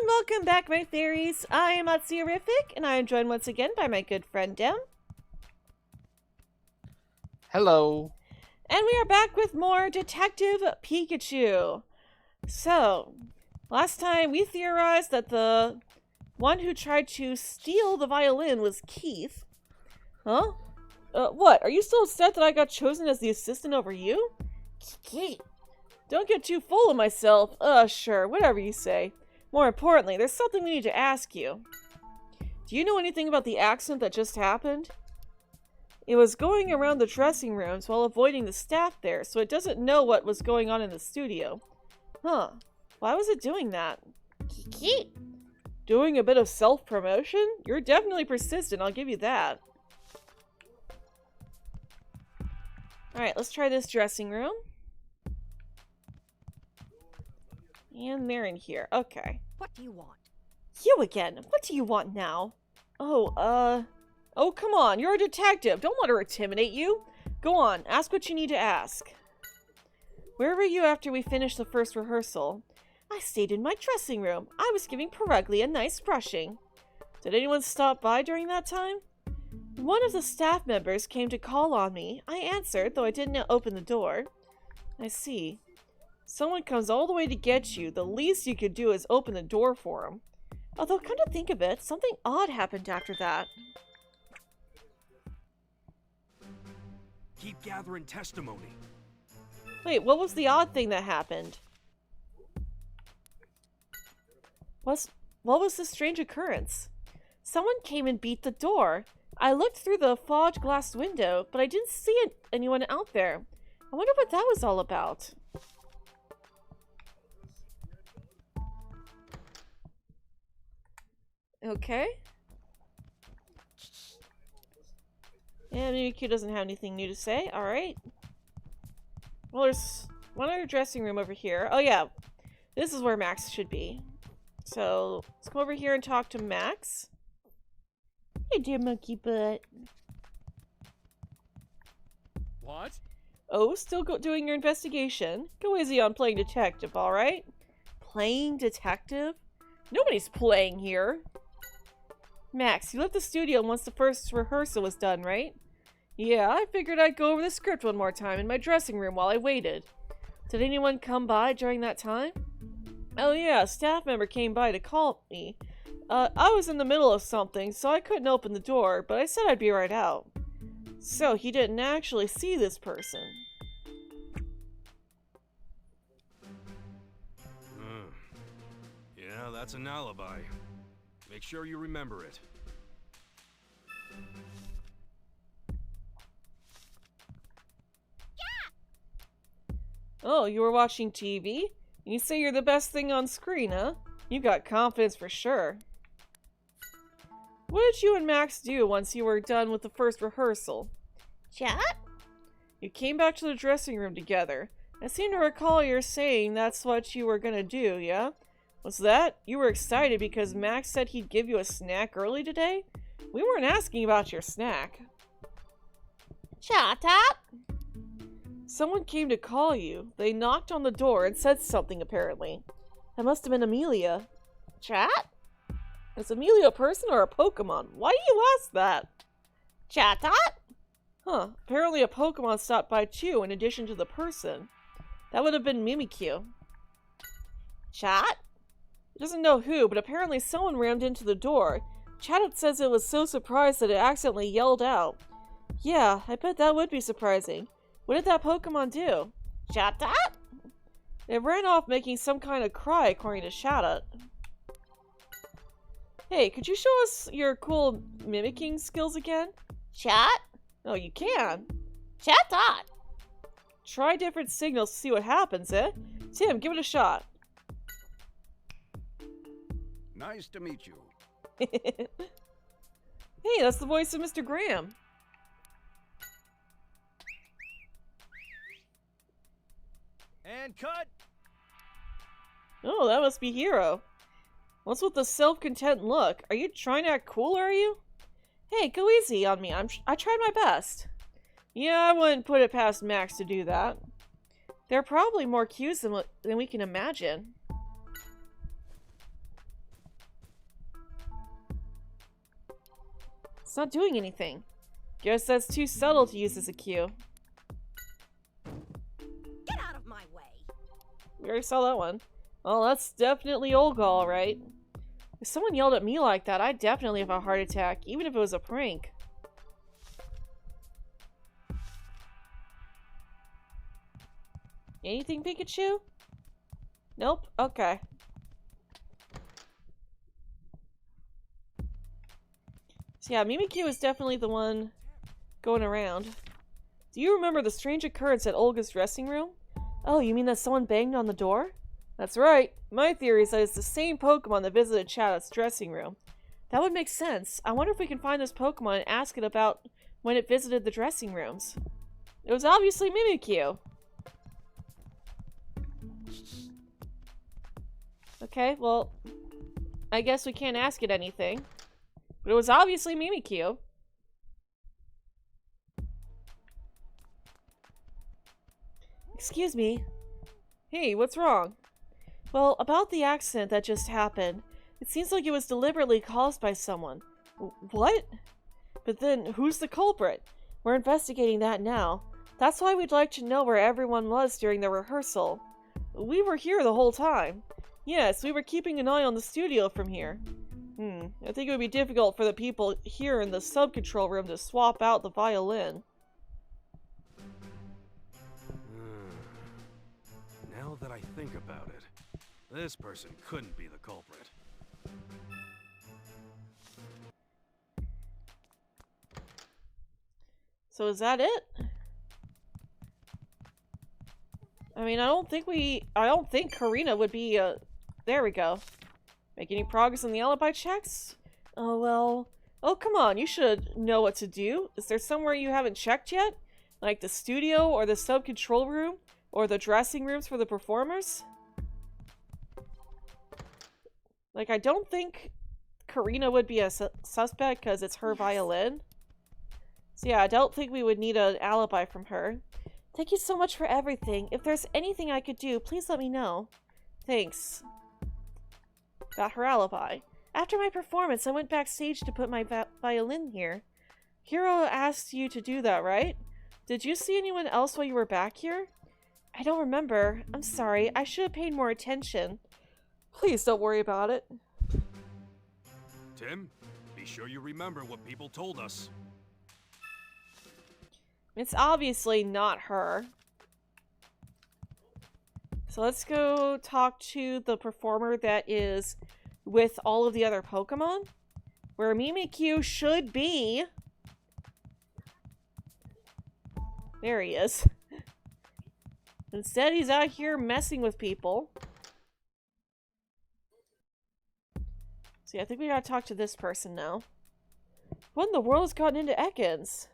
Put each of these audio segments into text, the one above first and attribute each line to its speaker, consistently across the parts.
Speaker 1: welcome back, my fairies. I am Atsiorific, and I am joined once again by my good friend Dem.
Speaker 2: Hello.
Speaker 1: And we are back with more Detective Pikachu. So, last time we theorized that the one who tried to steal the violin was Keith. Huh? What? Are you still upset that I got chosen as the assistant over you? Keith. Don't get too full of myself. Sure, whatever you say. More importantly, there's something we need to ask you. Do you know anything about the accident that just happened? It was going around the dressing rooms while avoiding the staff there, so it doesn't know what was going on in the studio. Huh. Why was it doing that? Kiki. Doing a bit of self-promotion? You're definitely persistent, I'll give you that. Alright, let's try this dressing room. And they're in here. Okay.
Speaker 3: What do you want?
Speaker 1: You again. What do you want now? Oh, come on. You're a detective. Don't let her intimidate you. Go on. Ask what you need to ask. Where were you after we finished the first rehearsal? I stayed in my dressing room. I was giving Perugly a nice brushing. Did anyone stop by during that time? One of the staff members came to call on me. I answered, though I didn't open the door. I see. Someone comes all the way to get you. The least you could do is open the door for him. Although, come to think of it, something odd happened after that.
Speaker 4: Keep gathering testimony.
Speaker 1: Wait, what was the odd thing that happened? What was this strange occurrence? Someone came and beat the door. I looked through the fogged glass window, but I didn't see anyone out there. I wonder what that was all about. Okay. And Mimikyu doesn't have anything new to say. Alright. Well, there's one other dressing room over here. Oh, yeah. This is where Max should be. So, let's come over here and talk to Max. Hey, dear monkey butt.
Speaker 4: What?
Speaker 1: Oh, still doing your investigation? Go easy on playing detective, alright? Playing detective? Nobody's playing here. Max, you left the studio once the first rehearsal was done, right? Yeah, I figured I'd go over the script one more time in my dressing room while I waited. Did anyone come by during that time? Oh yeah, a staff member came by to call me. I was in the middle of something, so I couldn't open the door, but I said I'd be right out. So he didn't actually see this person.
Speaker 4: Yeah, that's an alibi. Make sure you remember it.
Speaker 1: Oh, you were watching TV? You say you're the best thing on screen, huh? You got confidence for sure. What did you and Max do once you were done with the first rehearsal? Chat? You came back to the dressing room together. I seem to recall you saying that's what you were gonna do, yeah? What's that? You were excited because Max said he'd give you a snack early today? We weren't asking about your snack. Shut up! Someone came to call you. They knocked on the door and said something, apparently. That must have been Amelia. Chat? Is Amelia a person or a Pokemon? Why do you ask that? Chatot? Huh. Apparently a Pokemon stopped by too, in addition to the person. That would have been Mimikyu. Chat? He doesn't know who, but apparently someone rammed into the door. Chatot says it was so surprised that it accidentally yelled out. Yeah, I bet that would be surprising. What did that Pokemon do? Chatot? It ran off making some kind of cry, according to Chatot. Hey, could you show us your cool mimicking skills again? Chat? Oh, you can. Chatot! Try different signals to see what happens, eh? Tim, give it a shot.
Speaker 4: Nice to meet you.
Speaker 1: Hey, that's the voice of Mr. Graham.
Speaker 4: And cut!
Speaker 1: Oh, that must be Hero. What's with the self-content look? Are you trying to act cool, are you? Hey, go easy on me. I tried my best. Yeah, I wouldn't put it past Max to do that. There are probably more cues than we can imagine. It's not doing anything. Guess that's too subtle to use as a cue.
Speaker 2: Get out of my way.
Speaker 1: We already saw that one. Well, that's definitely Olga, alright. If someone yelled at me like that, I'd definitely have a heart attack, even if it was a prank. Anything, Pikachu? Nope? Okay. So yeah, Mimikyu is definitely the one going around. Do you remember the strange occurrence at Olga's dressing room? Oh, you mean that someone banged on the door? That's right. My theory is that it's the same Pokemon that visited Chad's dressing room. That would make sense. I wonder if we can find this Pokemon and ask it about when it visited the dressing rooms. It was obviously Mimikyu. Okay, well, I guess we can't ask it anything. But it was obviously Mimikyu. Excuse me. Hey, what's wrong? Well, about the accident that just happened. It seems like it was deliberately caused by someone. What? But then, who's the culprit? We're investigating that now. That's why we'd like to know where everyone was during the rehearsal. We were here the whole time. Yes, we were keeping an eye on the studio from here. I think it would be difficult for the people here in the sub-control room to swap out the violin.
Speaker 4: Now that I think about it, this person couldn't be the culprit.
Speaker 1: So is that it? I mean, I don't think Karina would be, there we go. Make any progress on the alibi checks? Oh, well... Oh, come on, you should know what to do. Is there somewhere you haven't checked yet? Like the studio, or the sub-control room? Or the dressing rooms for the performers? Like, I don't think Karina would be a suspect because it's her violin. So yeah, I don't think we would need an alibi from her. Thank you so much for everything. If there's anything I could do, please let me know. Thanks. Got her alibi. After my performance, I went backstage to put my violin here. Hiro asked you to do that, right? Did you see anyone else while you were back here? I don't remember. I'm sorry. I should have paid more attention. Please don't worry about it.
Speaker 4: Tim, be sure you remember what people told us.
Speaker 1: It's obviously not her. So let's go talk to the performer that is with all of the other Pokemon. Where Mimikyu should be. There he is. Instead, he's out here messing with people. See, I think we gotta talk to this person now. What in the world has gotten into Ekans?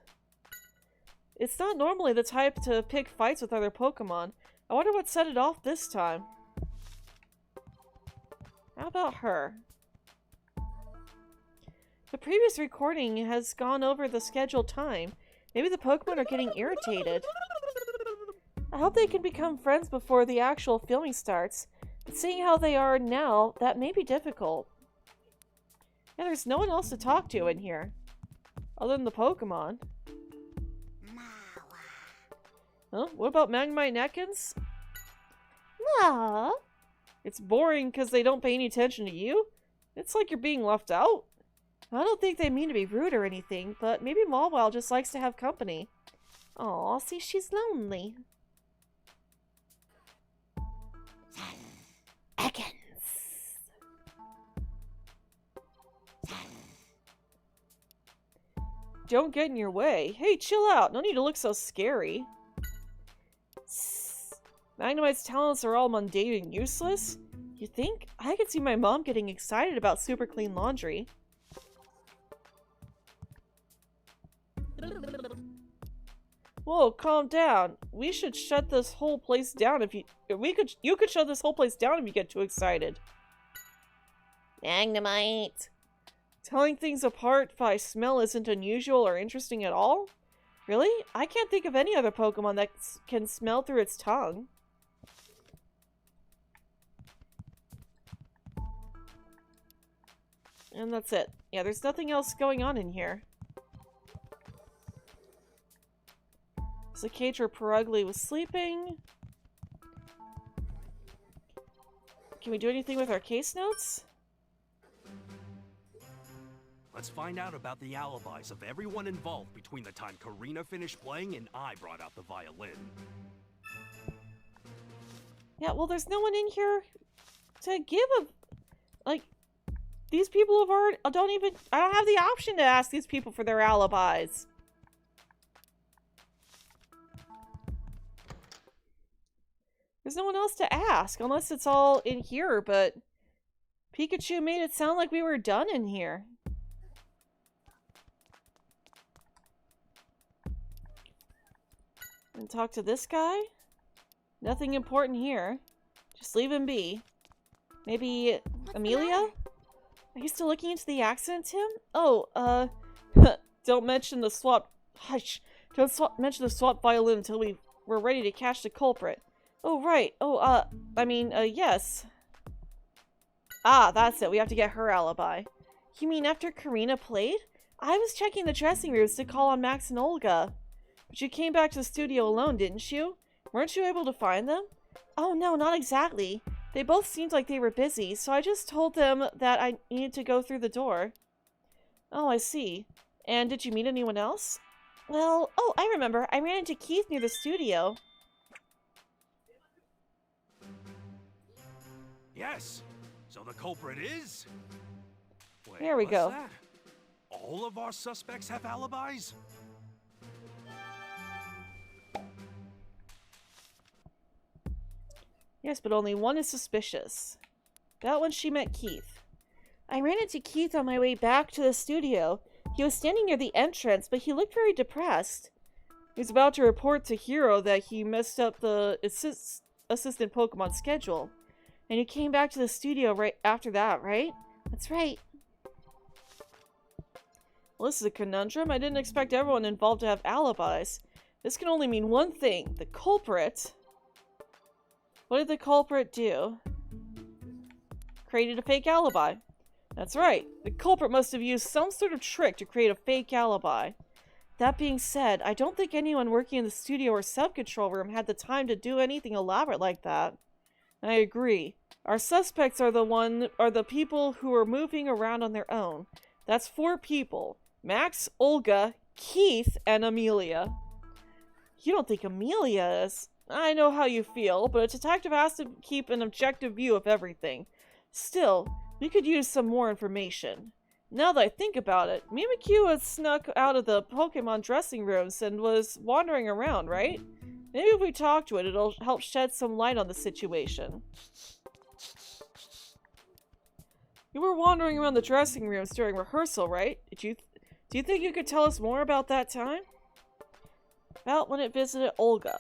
Speaker 1: It's not normally the type to pick fights with other Pokemon. I wonder what set it off this time. How about her? The previous recording has gone over the scheduled time. Maybe the Pokemon are getting irritated. I hope they can become friends before the actual filming starts. But seeing how they are now, that may be difficult. Yeah, there's no one else to talk to in here. Other than the Pokemon. Huh? What about Magnemite and Ekans? Nah. It's boring because they don't pay any attention to you? It's like you're being left out. I don't think they mean to be rude or anything, but maybe Mawile just likes to have company. Aw, see, she's lonely. Ekans. Don't get in your way. Hey, chill out. No need to look so scary. Magnemite's talents are all mundane and useless? You think? I could see my mom getting excited about super clean laundry. Whoa, calm down. We should shut this whole place down if you could shut this whole place down if you get too excited. Magnemite. Telling things apart by smell isn't unusual or interesting at all? Really? I can't think of any other Pokemon that can smell through its tongue. And that's it. Yeah, there's nothing else going on in here. the cage where Perugly was sleeping. Can we do anything with our case notes?
Speaker 4: Let's find out about the alibis of everyone involved between the time Karina finished playing and I brought out the violin.
Speaker 1: Yeah, well, there's no one in here to give a... Like, these people have already... I don't have the option to ask these people for their alibis. There's no one else to ask, unless it's all in here, but... Pikachu made it sound like we were done in here. And talk to this guy? Nothing important here. Just leave him be. Maybe Amelia? Are you still looking into the accident, Tim? Oh, don't mention the swap... Hush! Don't mention the swap violin until we're ready to catch the culprit. Oh, right. Oh, yes. Ah, that's it. We have to get her alibi. You mean after Karina played? I was checking the dressing rooms to call on Max and Olga. But you came back to the studio alone, didn't you? Weren't you able to find them? Oh, no, not exactly. They both seemed like they were busy, so I just told them that I needed to go through the door. Oh, I see. And did you meet anyone else? Well, oh, I remember. I ran into Keith near the studio.
Speaker 4: Yes. So the culprit is... Wait,
Speaker 1: there we go.
Speaker 4: That? All of our suspects have alibis?
Speaker 1: Yes, but only one is suspicious. That one she met Keith. I ran into Keith on my way back to the studio. He was standing near the entrance, but he looked very depressed. He was about to report to Hero that he messed up the assistant Pokemon schedule. And you came back to the studio right after that, right? That's right. Well, this is a conundrum. I didn't expect everyone involved to have alibis. This can only mean one thing. The culprit... What did the culprit do? Created a fake alibi. That's right. The culprit must have used some sort of trick to create a fake alibi. That being said, I don't think anyone working in the studio or sub-control room had the time to do anything elaborate like that. I agree. Our suspects are the people who are moving around on their own. That's 4 people. Max, Olga, Keith, and Amelia. You don't think Amelia is... I know how you feel, but a detective has to keep an objective view of everything. Still, we could use some more information. Now that I think about it, Mimikyu has snuck out of the Pokemon dressing rooms and was wandering around, right? Maybe if we talk to it, it'll help shed some light on the situation. You were wandering around the dressing rooms during rehearsal, right? Do you think you could tell us more about that time? About when it visited Olga.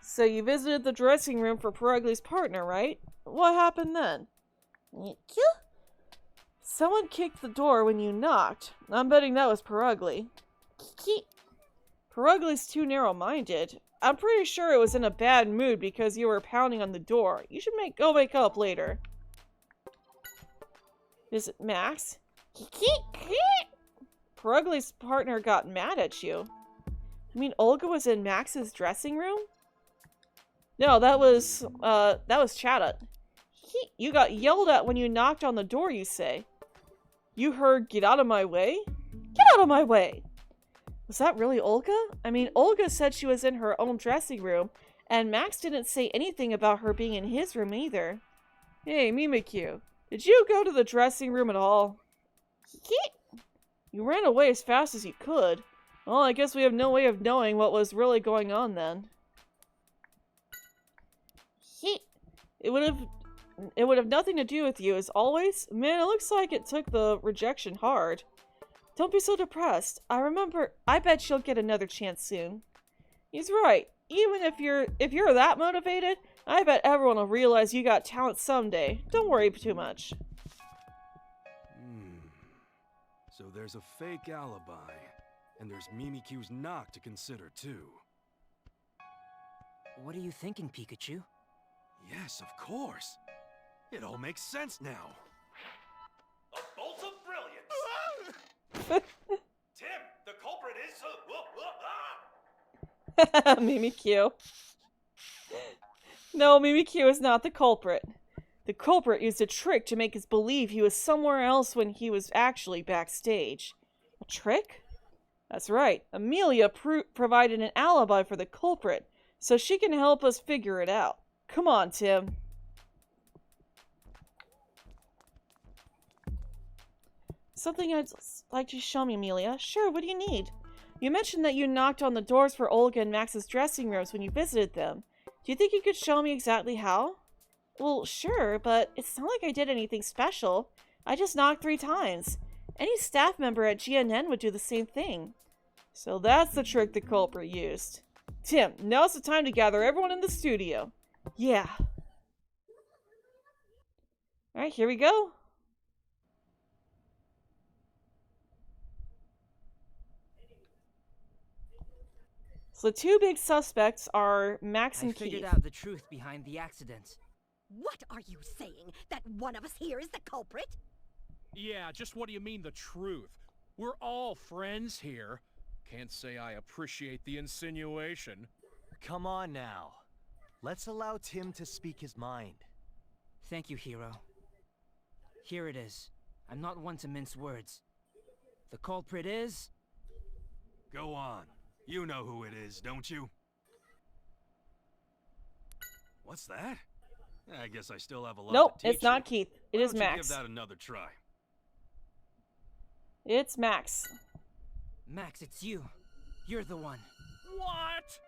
Speaker 1: So you visited the dressing room for Perugly's partner, right? What happened then? Someone kicked the door when you knocked. I'm betting that was Perugly. Perugly's too narrow-minded. I'm pretty sure it was in a bad mood because you were pounding on the door. You should go wake up later. Is it Max? Perugly's partner got mad at you. You mean Olga was in Max's dressing room? No, that was Chatot. You got yelled at when you knocked on the door, you say. You heard, "Get out of my way"? Get out of my way! Was that really Olga? I mean, Olga said she was in her own dressing room, and Max didn't say anything about her being in his room either. Hey, Mimikyu, did you go to the dressing room at all? You ran away as fast as you could. Well, I guess we have no way of knowing what was really going on then. It would have nothing to do with you, as always. Man, it looks like it took the rejection hard. Don't be so depressed. I bet you'll get another chance soon. He's right. Even if you're that motivated, I bet everyone will realize you got talent someday. Don't worry too much.
Speaker 4: So there's a fake alibi, and there's Mimikyu's knock to consider too.
Speaker 2: What are you thinking, Pikachu?
Speaker 4: Yes, of course. It all makes sense now. A bolt of brilliance! Tim, the culprit is...
Speaker 1: Mimikyu. No, Mimikyu is not the culprit. The culprit used a trick to make us believe he was somewhere else when he was actually backstage. A trick? That's right. Amelia provided an alibi for the culprit, so she can help us figure it out. Come on, Tim. Something I'd like you to show me, Amelia. Sure, what do you need? You mentioned that you knocked on the doors for Olga and Max's dressing rooms when you visited them. Do you think you could show me exactly how? Well, sure, but it's not like I did anything special. I just knocked 3 times. Any staff member at GNN would do the same thing. So that's the trick the culprit used. Tim, now's the time to gather everyone in the studio. Yeah. Alright, here we go. So the 2 big suspects are Max and Keith.
Speaker 2: I figured out the truth behind the accident.
Speaker 3: What are you saying? That one of us here is the culprit?
Speaker 5: Yeah, just what do you mean the truth? We're all friends here. Can't say I appreciate the insinuation.
Speaker 6: Come on now. Let's allow Tim to speak his mind.
Speaker 2: Thank you, Hero. Here it is. I'm not one to mince words. The culprit is...
Speaker 4: Go on. You know who it is, don't you? What's that? I guess I still have a lot
Speaker 1: Nope,
Speaker 4: to teach
Speaker 1: it's not
Speaker 4: you.
Speaker 1: Keith. It is
Speaker 4: Why don't you
Speaker 1: Max.
Speaker 4: give that another try.
Speaker 1: It's Max.
Speaker 2: Max, it's you. You're the one.
Speaker 5: What?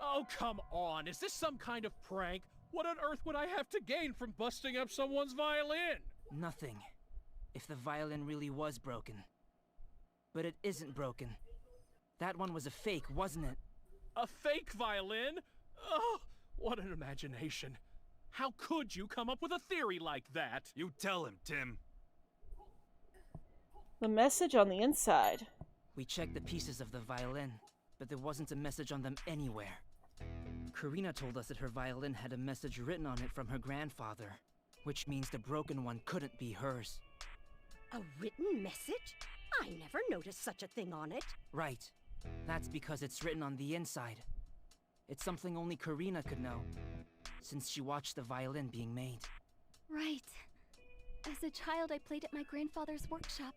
Speaker 5: Oh, come on. Is this some kind of prank? What on earth would I have to gain from busting up someone's violin?
Speaker 2: Nothing. If the violin really was broken. But it isn't broken. That one was a fake, wasn't it?
Speaker 5: A fake violin? Oh, what an imagination. How could you come up with a theory like that?
Speaker 4: You tell him, Tim.
Speaker 1: The message on the inside.
Speaker 2: We checked the pieces of the violin, but there wasn't a message on them anywhere. Karina told us that her violin had a message written on it from her grandfather, which means the broken one couldn't be hers.
Speaker 3: A written message? I never noticed such a thing on it.
Speaker 2: Right. That's because it's written on the inside. It's something only Karina could know, since she watched the violin being made.
Speaker 7: Right. As a child, I played at my grandfather's workshop.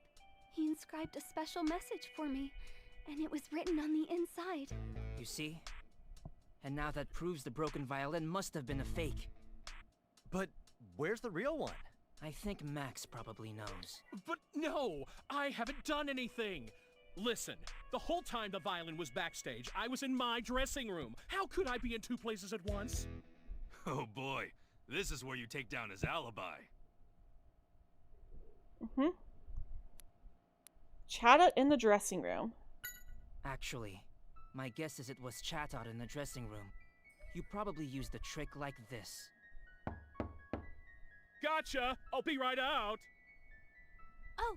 Speaker 7: He inscribed a special message for me, and it was written on the inside.
Speaker 2: You see? And now that proves the broken violin must have been a fake.
Speaker 6: But where's the real one?
Speaker 2: I think Max probably knows.
Speaker 5: But no, I haven't done anything. Listen, the whole time the violin was backstage, I was in my dressing room. How could I be in 2 places at once?
Speaker 4: Oh boy, this is where you take down his alibi.
Speaker 1: Chat out in the dressing room.
Speaker 2: Actually, my guess is it was chat out in the dressing room. You probably used a trick like this.
Speaker 5: Gotcha! I'll be right out!
Speaker 7: Oh,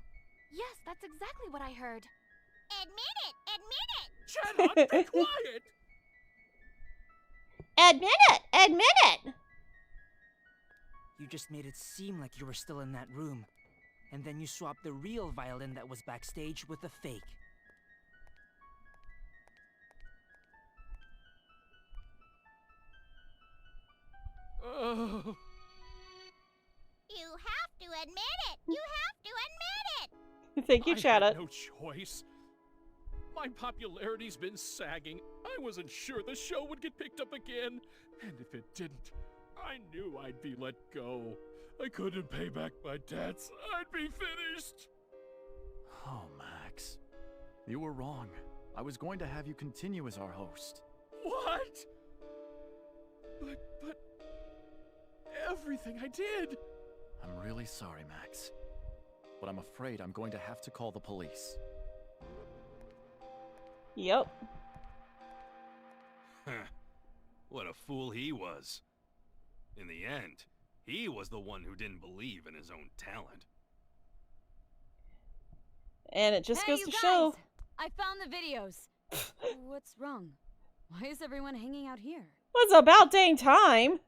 Speaker 7: yes, that's exactly what I heard.
Speaker 3: Admit it! Admit it!
Speaker 5: Shut up! Be quiet!
Speaker 1: Admit it! Admit it!
Speaker 2: You just made it seem like you were still in that room. And then you swapped the real violin that was backstage with the fake.
Speaker 5: Oh.
Speaker 3: You have to admit it! You have to admit it!
Speaker 1: Thank you,
Speaker 5: I
Speaker 1: Chat
Speaker 5: had
Speaker 1: out.
Speaker 5: no choice. My popularity's been sagging. I wasn't sure the show would get picked up again. And if it didn't, I knew I'd be let go. I couldn't pay back my debts. I'd be finished.
Speaker 8: Oh, Max. You were wrong. I was going to have you continue as our host.
Speaker 5: What? But everything I did.
Speaker 8: I'm really sorry, Max. But I'm afraid I'm going to have to call the police.
Speaker 1: Yep.
Speaker 4: What a fool he was. In the end, he was the one who didn't believe in his own talent.
Speaker 1: And it just
Speaker 9: Hey,
Speaker 1: goes
Speaker 9: you
Speaker 1: to
Speaker 9: guys!
Speaker 1: show.
Speaker 9: I found the videos. What's wrong? Why is everyone hanging out here?
Speaker 1: Well, it's about dang time.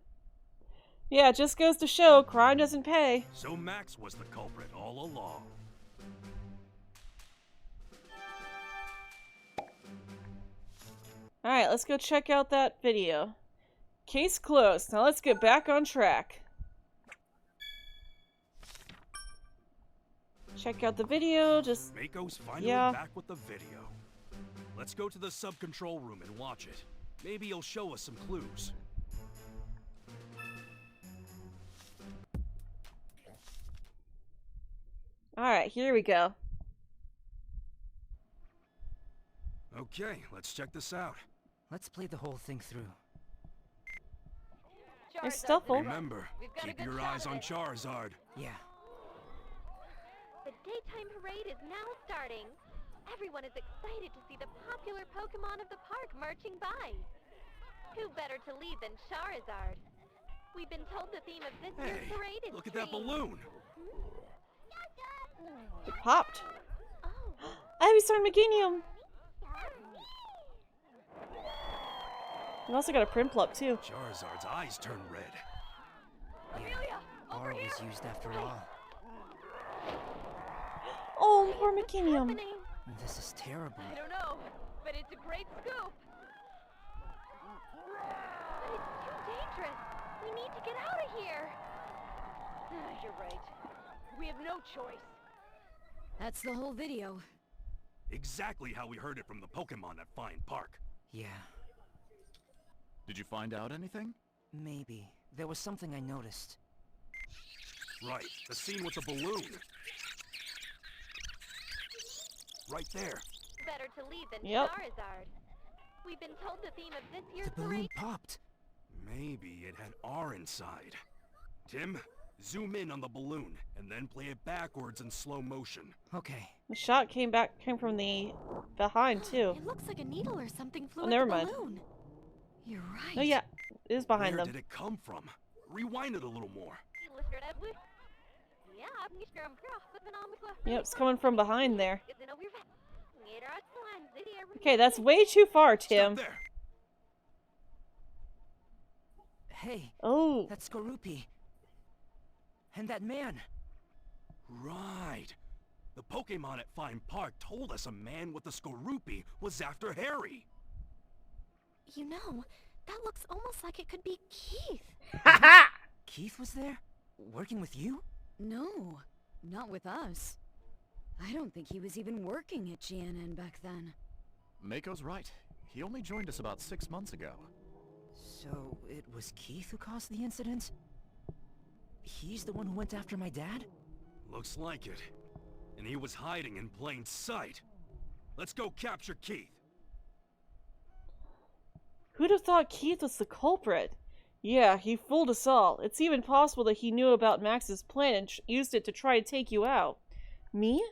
Speaker 1: Yeah, it just goes to show crime doesn't pay.
Speaker 4: So Max was the culprit all along.
Speaker 1: Alright, let's go check out that video. Case closed. Now let's get back on track. Check out the video, just...
Speaker 4: Mako's finally back with the video. Let's go to the sub-control room and watch it. Maybe he'll show us some clues.
Speaker 1: Alright, here we go.
Speaker 4: Okay, let's check this out.
Speaker 2: Let's play the whole thing through.
Speaker 1: There's Stuffle.
Speaker 4: Remember, keep your eyes on Charizard.
Speaker 2: Yeah.
Speaker 10: The daytime parade is now starting. Everyone is excited to see the popular Pokemon of the park marching by. Who better to lead than Charizard? We've been told the theme of this year's
Speaker 4: Hey,
Speaker 10: parade is
Speaker 4: look at that
Speaker 10: change.
Speaker 4: balloon.
Speaker 1: It popped.
Speaker 10: Oh.
Speaker 1: Ivysaur Meganium! We also got a Prinplup too.
Speaker 4: Charizard's eyes turn red.
Speaker 2: Yeah. R was used after all.
Speaker 1: Oh, poor Meganium.
Speaker 10: Happening?
Speaker 2: This is terrible.
Speaker 10: I don't know, but it's a great scoop. But it's too dangerous. We need to get out of here. You're right. We have no choice.
Speaker 9: That's the whole video.
Speaker 4: Exactly how we heard it from the Pokemon at Fine Park.
Speaker 2: Yeah,
Speaker 8: Did you find out anything?
Speaker 2: maybe. There was something I noticed.
Speaker 4: Right, the scene with the balloon. Right there.
Speaker 10: Better to lead than
Speaker 1: Yep.
Speaker 10: Charizard. We've been told the theme of this year's
Speaker 2: The balloon
Speaker 10: parade.
Speaker 2: popped.
Speaker 4: Maybe it had R inside. Tim, zoom in on the balloon, and then play it backwards in slow motion.
Speaker 2: Okay.
Speaker 1: The shot came from the behind too.
Speaker 7: It looks like a needle or something flew
Speaker 1: Oh,
Speaker 7: at
Speaker 1: never
Speaker 7: the
Speaker 1: mind.
Speaker 7: balloon. You're right.
Speaker 1: Oh yeah, it is behind
Speaker 4: Where
Speaker 1: them.
Speaker 4: did it come from? Rewind it a little more.
Speaker 1: Yep, it's coming from behind there. Okay, that's way too far, Tim.
Speaker 4: Stop there.
Speaker 2: Hey,
Speaker 1: Oh,
Speaker 2: that's Skorupi. And that man.
Speaker 4: Right. The Pokemon at Fine Park told us a man with a Skorupi was after Harry.
Speaker 7: You know, that looks almost like it could be Keith.
Speaker 2: Keith was there? Working with you?
Speaker 9: No, not with us. I don't think he was even working at GNN back then.
Speaker 8: Mako's right. He only joined us about 6 months ago.
Speaker 2: So, it was Keith who caused the incident? He's the one who went after my dad?
Speaker 4: Looks like it. And he was hiding in plain sight. Let's go capture Keith.
Speaker 1: who'd have thought Keith was the culprit? Yeah, he fooled us all. It's even possible that he knew about Max's plan and used it to try to take you out. Me?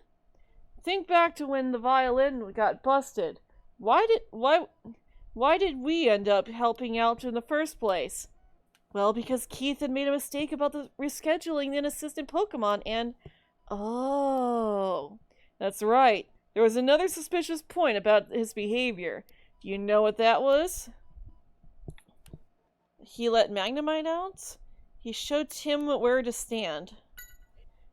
Speaker 1: Think back to when the violin got busted. Why did we end up helping out in the first place? Well, because Keith had made a mistake about the rescheduling the assistant Pokemon and... Oh, that's right. There was another suspicious point about his behavior. Do you know what that was? He let Magnemite out? He showed Tim where to stand.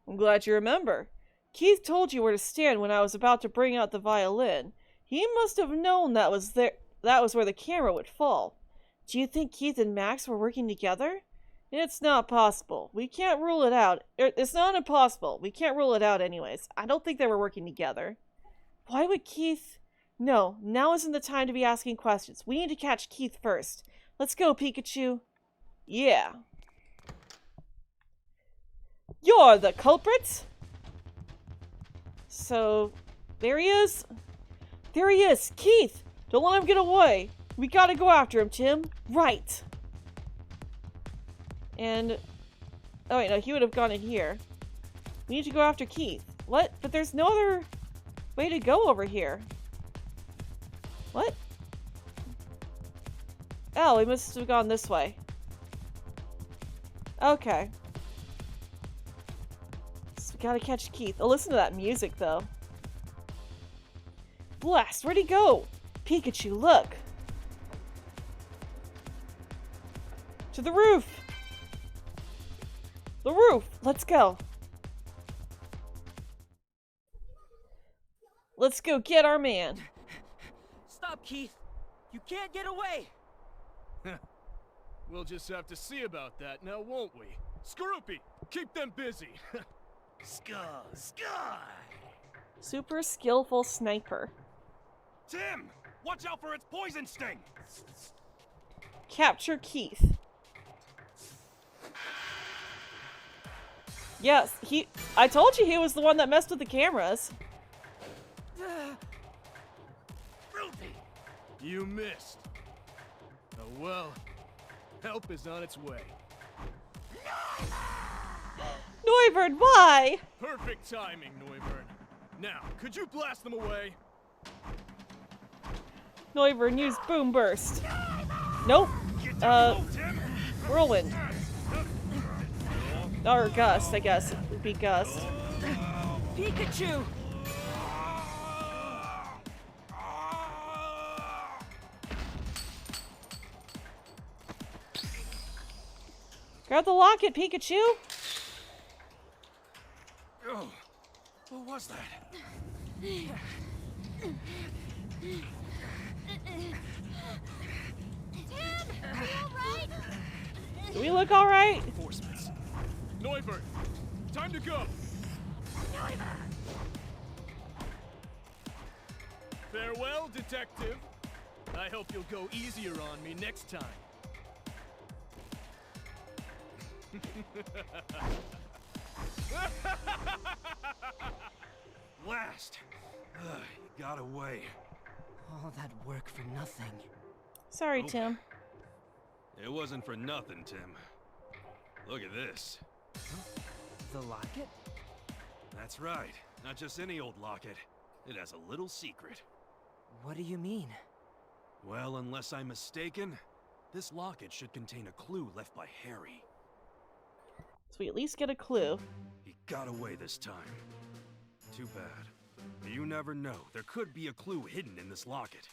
Speaker 1: I'm glad you remember. Keith told you where to stand when I was about to bring out the violin. He must have known that was where the camera would fall. Do you think Keith and Max were working together? It's not possible. We can't rule it out. It's not impossible. We can't rule it out anyways. I don't think they were working together. Why would Keith... No, now isn't the time to be asking questions. We need to catch Keith first. Let's go, Pikachu. Yeah. You're the culprit? So, there he is. There he is, Keith! Don't let him get away. We gotta go after him, Tim. Right. And... Oh wait, no, he would have gone in here. We need to go after Keith. What? But there's no other way to go over here. What? Oh, we must have gone this way. Okay. So we gotta catch Keith. Oh, listen to that music, though. Blast, where'd he go? Pikachu, look! To the roof! The roof! Let's go! Let's go get our man.
Speaker 2: Stop, Keith! You can't get away!
Speaker 5: We'll just have to see about that now, won't we? Skorupi, keep them busy!
Speaker 6: Sky!
Speaker 1: Super skillful sniper.
Speaker 4: Tim! Watch out for its poison sting!
Speaker 1: Capture Keith. Yes, I told you he was the one that messed with the cameras.
Speaker 5: You missed. Oh well, help is on its way.
Speaker 1: Noivern, why?
Speaker 5: Perfect timing, Noivern. Now, could you blast them away?
Speaker 1: Noivern, use Boom Burst. Nope. Whirlwind. Or Gust, I guess. It would be Gust.
Speaker 2: Pikachu!
Speaker 1: Grab the locket, Pikachu!
Speaker 4: Oh, what was that?
Speaker 1: Do we look alright?
Speaker 5: Reinforcements. Noivern, time to go. Farewell, detective. I hope you'll go easier on me next time.
Speaker 4: Blast! He got away.
Speaker 2: All that work for nothing.
Speaker 1: Sorry,
Speaker 4: Nope.
Speaker 1: Tim.
Speaker 4: It wasn't for nothing, Tim. Look at this.
Speaker 2: The locket?
Speaker 4: That's right. Not just any old locket. It has a little secret.
Speaker 2: What do you mean?
Speaker 4: Well, unless I'm mistaken, this locket should contain a clue left by Harry.
Speaker 1: So we at least get a clue.
Speaker 4: He got away this time. Too bad. But you never know. There could be a clue hidden in this locket.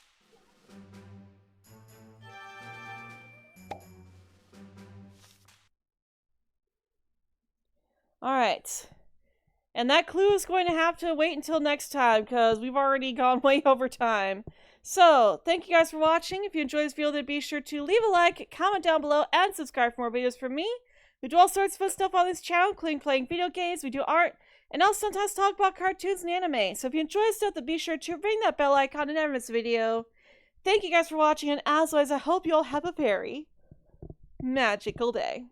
Speaker 1: Alright. And that clue is going to have to wait until next time, because we've already gone way over time. So, thank you guys for watching. If you enjoyed this video, then be sure to leave a like, comment down below, and subscribe for more videos from me. We do all sorts of fun stuff on this channel, including playing video games, we do art, and also sometimes talk about cartoons and anime. So if you enjoy stuff, then be sure to ring that bell icon and never miss a video. Thank you guys for watching, and as always, I hope you all have a very magical day.